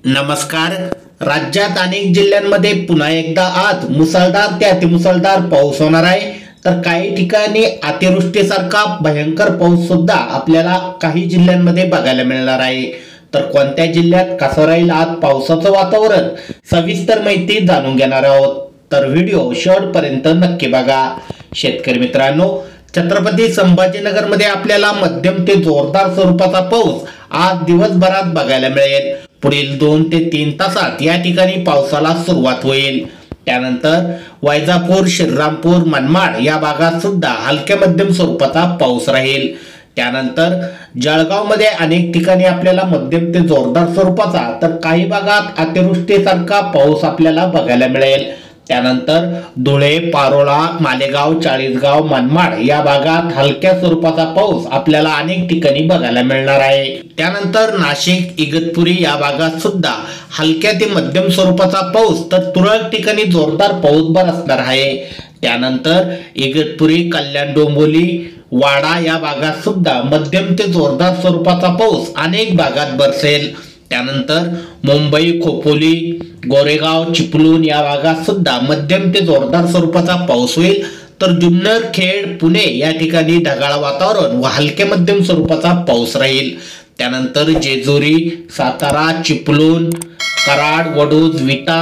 नमस्कार. राज्यात अनेक जिल्ह्यांमध्ये पुन्हा एकदा आज मुसळधार ते अतिमुसळधार पाऊस होणार आहे. तर काही ठिकाणी अतिवृष्टीसारखा भयंकर पाऊस सुद्धा आपल्याला काही जिल्ह्यांमध्ये बघायला मिळणार आहे. तर कोणत्या जिल्ह्यात कसं राहील आज पावसाचं वातावरण, सविस्तर माहिती जाणून घेणार आहोत. तर व्हिडिओ शेवटपर्यंत नक्की बघा. शेतकरी मित्रांनो, छत्रपती संभाजीनगर मध्ये आपल्याला मध्यम ते जोरदार स्वरूपाचा पाऊस आज दिवसभरात बघायला मिळेल. पुढील 2 ते 3 तासात या ठिकाणी पावसाला सुरुवात होईल. त्यानंतर वैजापूर, श्रीरामपूर, मनमाड या भागात सुद्धा हलक्या मध्यम स्वरूपाचा पाऊस राहील. त्यानंतर जळगाव मध्ये अनेक ठिकाणी आपल्याला मध्यम ते जोरदार स्वरूपाचा तर काही भागात अतिवृष्टीसारखा पाऊस आपल्याला बघायला मिळेल. त्यानंतर धुळे, पारोळा, मालेगाव, चाळीसगाव, मनमाड या भागात हलक्या स्वरूपाचा पाऊस आपल्याला अनेक ठिकाणी बघायला मिळणार आहे. त्यानंतर नाशिक, इगतपुरी या भागात सुद्धा हलक्या ते मध्यम स्वरूपाचा पाऊस तर तुरळक ठिकाणी जोरदार पाऊस बरसणार आहे. त्यानंतर इगतपुरी, कल्याण, डोंबिवली, वाडा या भागात सुद्धा मध्यम ते जोरदार स्वरूपाचा पाऊस अनेक भागात बरसेल. त्यानंतर मुंबई, खोपोली, गोरेगाव, चिपळूण या भागात सुद्धा मध्यम ते जोरदार स्वरूपाचा पाऊस होईल. तर जुन्नर, खेड, पुणे या ठिकाणी ढगाळ वातावरण व हलके मध्यम स्वरूपाचा पाऊस राहील. त्यानंतर जेजुरी, सातारा, चिपळूण, कराड, वडूज, विटा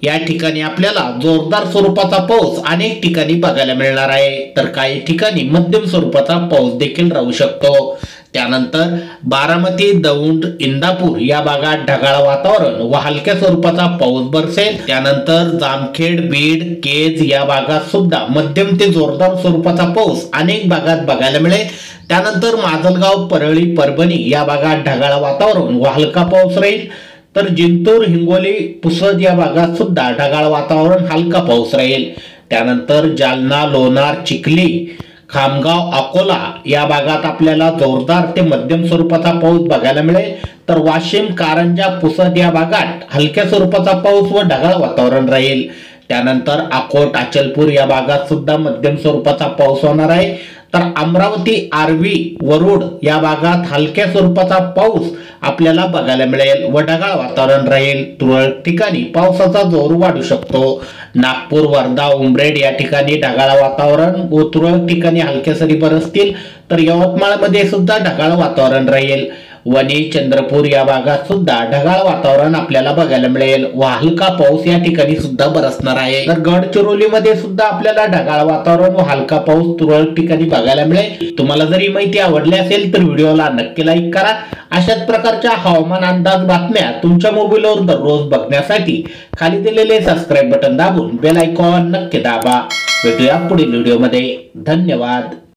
या ठिकाणी आपल्याला जोरदार स्वरूपाचा पाऊस अनेक ठिकाणी बघायला मिळणार आहे. तर काही ठिकाणी मध्यम स्वरूपाचा पाऊस देखील राहू शकतो. त्यानंतर बारामती, दौंड, इंदापूर या भागात ढगाळ वातावरण व हलक्या स्वरूपाचा पाऊस बरसेल. त्यानंतर जामखेड, बीड, केज या भागात सुद्धा मध्यम ते जोरदार स्वरूपाचा पाऊस अनेक भागात बघायला मिळेल. त्यानंतर माजलगाव, परळी, परभणी या भागात ढगाळ वातावरण व हलका पाऊस राहील. तर जिंतूर, हिंगोली, पुसद या भागात सुद्धा ढगाळ वातावरण, हलका पाऊस राहील. त्यानंतर जालना, लोणार, चिखली, खामगाव, अकोला या भागात आपल्याला जोरदार ते मध्यम स्वरूपाचा पाऊस बघायला मिळेल. तर वाशिम, कारंजा, पुसद या भागात हलक्या स्वरूपाचा पाऊस व ढगाळ वातावरण राहील. त्यानंतर अकोट, अचलपूर या भागात सुद्धा मध्यम स्वरूपाचा पाऊस होणार आहे. तर अमरावती, आर्वी, वरुड या भागात हलक्या स्वरूपाचा पाऊस आपल्याला बघायला मिळेल व ढगाळ वातावरण राहील. तुरळक ठिकाणी पावसाचा जोर वाढू शकतो. नागपूर, वर्धा, उमरेड या ठिकाणी ढगाळ वातावरण व तुरळक ठिकाणी हलक्या सरी बरसतील. तर यवतमाळ मध्ये सुद्धा ढगाळ वातावरण राहील. वणी, चंद्रपूर या भागात सुद्धा ढगाळ वातावरण आपल्याला बघायला मिळेल व हलका पाऊस या ठिकाणी सुद्धा बरसणार आहे. तर गडचिरोली मध्ये सुद्धा आपल्याला ढगाळ वातावरण व हलका पाऊस तुरळक ठिकाणी बघायला मिळेल. तुम्हाला जर ही माहिती आवडली असेल तर व्हिडिओला नक्की लाईक करा. अशाच प्रकारच्या हवामान अंदाज बातम्या तुमच्या मोबाईलवर दररोज बघण्यासाठी खाली दिलेले सबस्क्राईब बटन दाबून बेल आयकॉन नक्की दाबा. भेटूया पुढील व्हिडिओमध्ये. धन्यवाद.